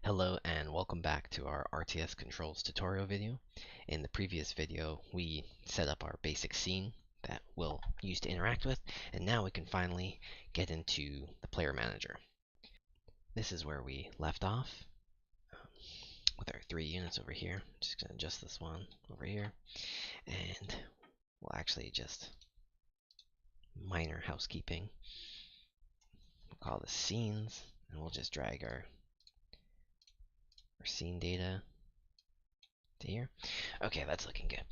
Hello and welcome back to our RTS Controls tutorial video. In the previous video, we set up our basic scene that we'll use to interact with, and now we can finally get into the player manager. This is where we left off with our 3 units over here. Just going to adjust this one over here, and we'll actually just minor housekeeping. We'll call this scenes, and we'll just drag our scene data to here. Okay, that's looking good.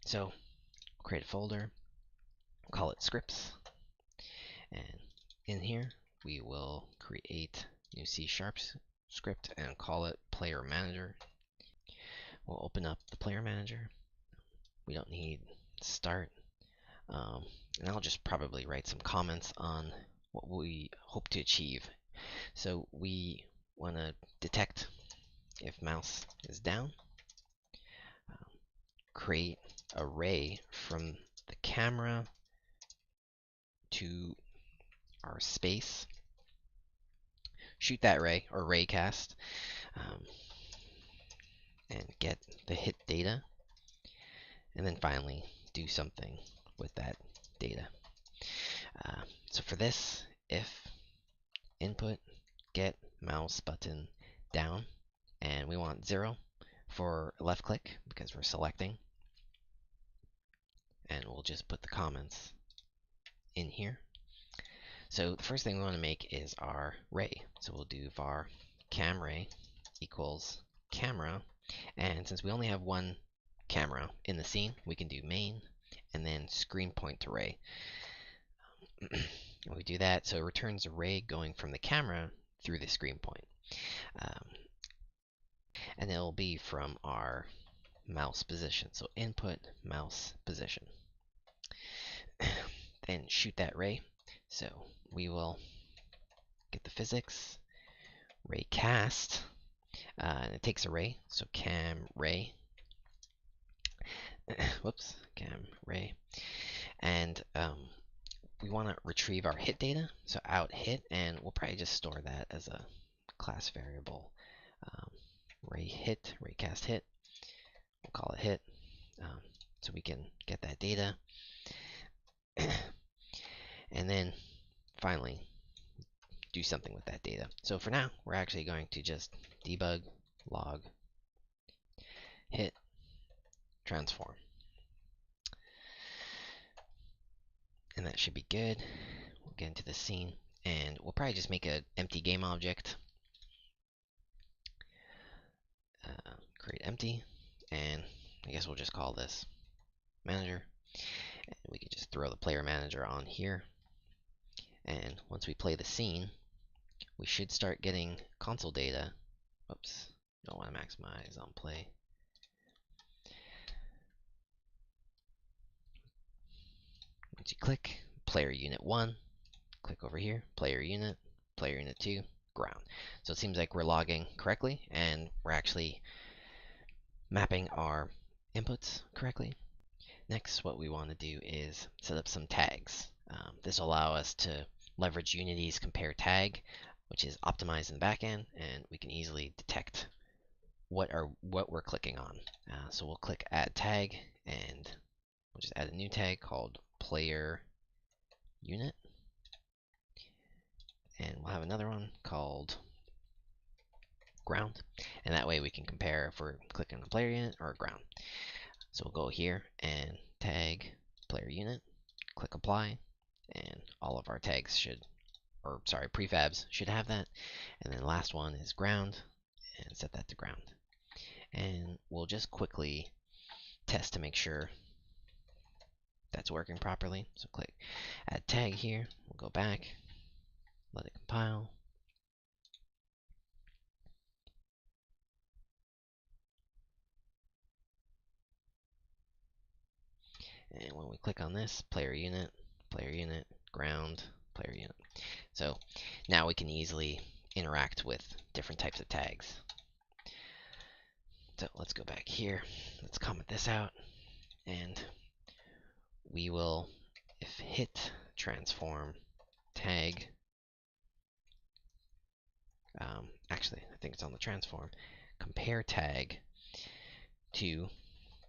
So create a folder, call it scripts, and in here we will create new C# script and call it player manager. We'll open up the player manager. We don't need start, and I'll just probably write some comments on what we hope to achieve. So we want to detect if mouse is down, create a ray from the camera to our space, shoot that ray or ray cast, and get the hit data, and then finally do something with that data. So for this, if input get mouse button down, and we want 0 for left click because we're selecting, and we'll just put the comments in here. So the first thing we want to make is our ray. So we'll do var cam ray equals camera, and since we only have one camera in the scene, we can do main and then screen point to ray. We do that, so it returns a ray going from the camera through the screen point, and it'll be from our mouse position. So input mouse position, then shoot that ray. So we will get the physics ray cast, and it takes a ray, so cam ray. Whoops, cam ray, and we want to retrieve our hit data, so out hit, and we'll probably just store that as a class variable. Ray hit, ray cast hit, we'll call it hit, so we can get that data. And then finally do something with that data. So for now, we're actually going to just debug log hit transform, and that should be good. We'll get into the scene, and we'll probably just make an empty game object. Create empty, and I guess we'll just call this manager. And we can just throw the player manager on here, and once we play the scene, we should start getting console data. Whoops, don't want to maximize on play. Once you click player unit 1, click over here, player unit 2, ground. So it seems like we're logging correctly, and we're actually mapping our inputs correctly. Next, what we want to do is set up some tags. This will allow us to leverage Unity's compare tag, which is optimized in the back end, and we can easily detect what we're clicking on. So we'll click add tag, and we'll just add a new tag called player unit, and we'll have another one called ground, and that way we can compare if we're clicking on player unit or ground. So we'll go here and tag player unit, click apply, and all of our tags should, or sorry, prefabs should have that. And then the last one is ground, and set that to ground. And we'll just quickly test to make sure that's working properly. So click add tag here, we'll go back, let it compile. And when we click on this, player unit, ground, player unit. So now we can easily interact with different types of tags. So let's go back here, let's comment this out, and we will, if hit transform tag, Actually, I think it's on the transform. Compare tag to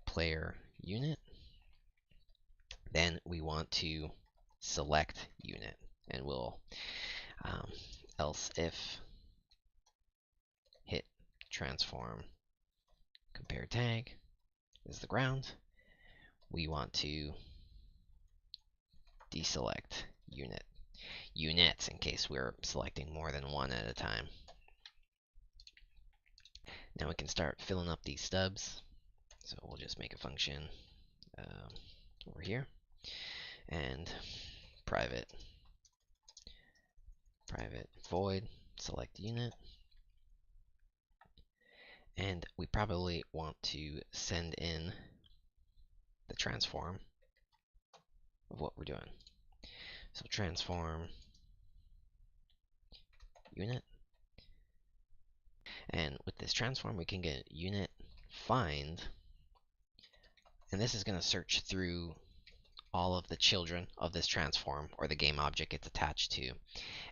player unit. Then we want to select unit, and we'll else if hit transform compare tag is the ground. We want to deselect units in case we're selecting more than one at a time. Now we can start filling up these stubs. So we'll just make a function over here and private void select unit. And we probably want to send in the transform of what we're doing. So transform unit. And with this transform, we can get unit find. And this is going to search through all of the children of this transform or the game object it's attached to.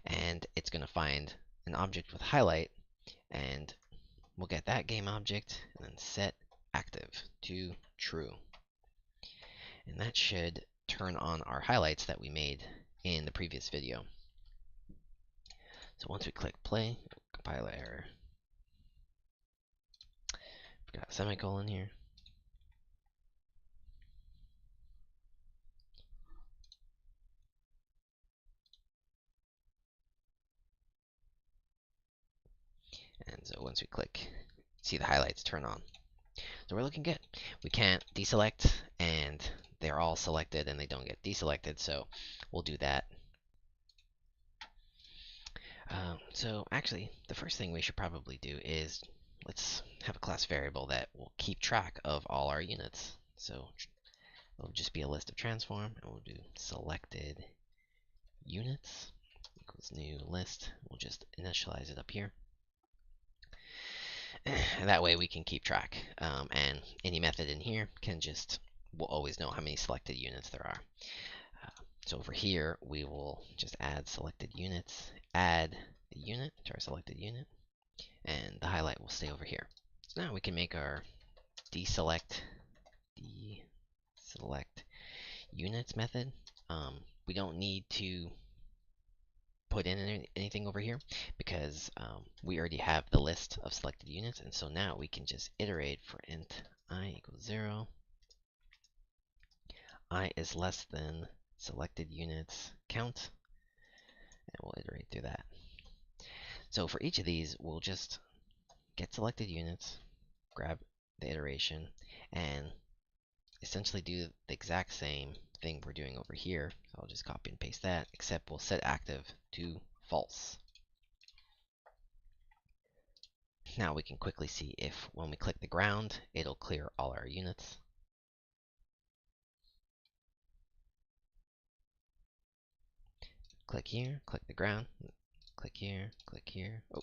And it's going to find an object with highlight. And we'll get that game object and then set active to true. And that should turn on our highlights that we made in the previous video. So once we click play, compiler error. Forgot a semicolon here. And so once we click, see the highlights turn on. So we're looking good. We can't deselect, and they're all selected and they don't get deselected, so we'll do that. So actually, the first thing we should probably do is let's have a class variable that will keep track of all our units. So it'll just be a list of transform, and we'll do selected units equals new list. We'll just initialize it up here. And that way we can keep track. And any method in here we'll always know how many selected units there are. So over here, we will just add selected units, add a unit to our selected unit, and the highlight will stay over here. So now we can make our deselect units method. We don't need to put in anything over here because we already have the list of selected units, and so now we can just iterate for int I equals 0. I is less than selected units count, and we'll iterate through that. So for each of these, we'll just get selected units, grab the iteration, and essentially do the exact same thing we're doing over here. So I'll just copy and paste that, except we'll set active to false. Now we can quickly see if when we click the ground, it'll clear all our units. Click here, click the ground, click here, oh,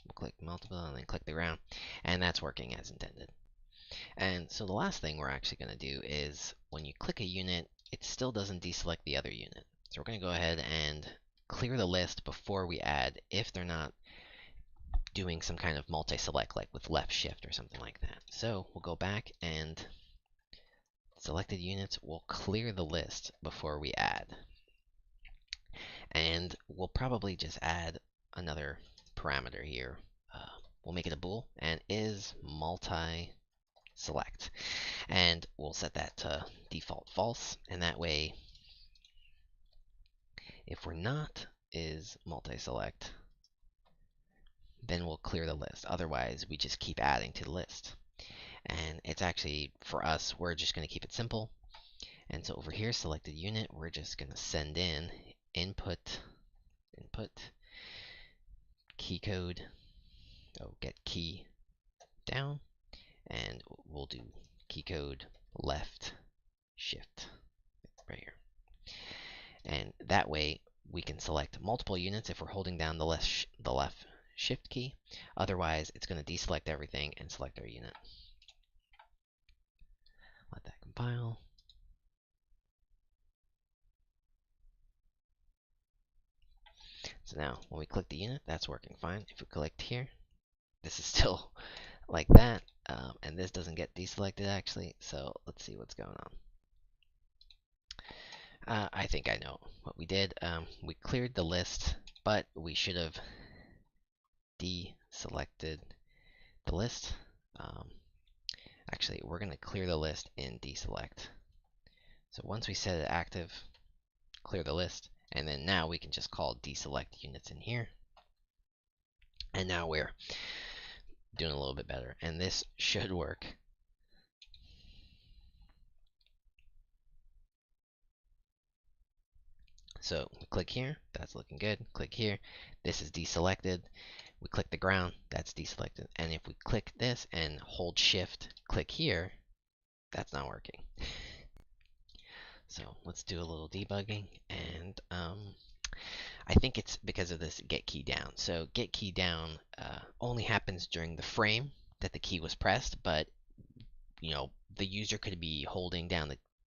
we'll click multiple and then click the ground, and that's working as intended. And so the last thing we're actually going to do is when you click a unit, it still doesn't deselect the other unit. So we're going to go ahead and clear the list before we add if they're not doing some kind of multi-select, like with left shift or something like that. So we'll go back and selected units will clear the list before we add. And we'll probably just add another parameter here. We'll make it a bool and is multi-select. And we'll set that to default false. And that way, if we're not is multi-select, then we'll clear the list. Otherwise, we just keep adding to the list. And it's actually, for us, we're just going to keep it simple. And so over here, selected unit, we're just going to send in input key code, get key down, and we'll do key code left shift right here. And that way we can select multiple units if we're holding down the left shift key. Otherwise, it's going to deselect everything and select our unit. Let that compile. So now when we click the unit, that's working fine. If we click here, this is still like that, and this doesn't get deselected actually. So let's see what's going on. I think I know what we did. We cleared the list, but we should have deselected the list. Actually, we're going to clear the list in Deselect. So once we set it active, clear the list, and then now we can just call Deselect units in here. And now we're doing a little bit better, and this should work. So we click here, that's looking good. Click here, this is deselected. We click the ground, that's deselected. And if we click this and hold shift, click here, that's not working. So let's do a little debugging, and I think it's because of this get key down. So get key down only happens during the frame that the key was pressed, but the user could be holding down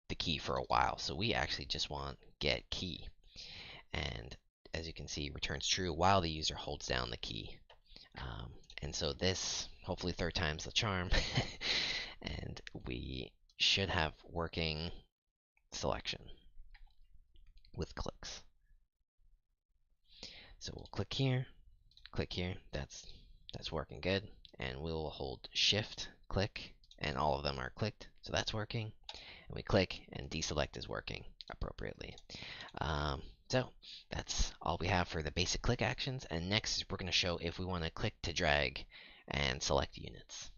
the key for a while. So we actually just want get key. And as you can see, returns true while the user holds down the key. And so this, hopefully third time's the charm, and we should have working selection with clicks. So we'll click here, that's working good, and we'll hold shift, click, and all of them are clicked, so that's working. And we click, and deselect is working appropriately. So that's all we have for the basic click actions, and next we're going to show if we want to click to drag and select units.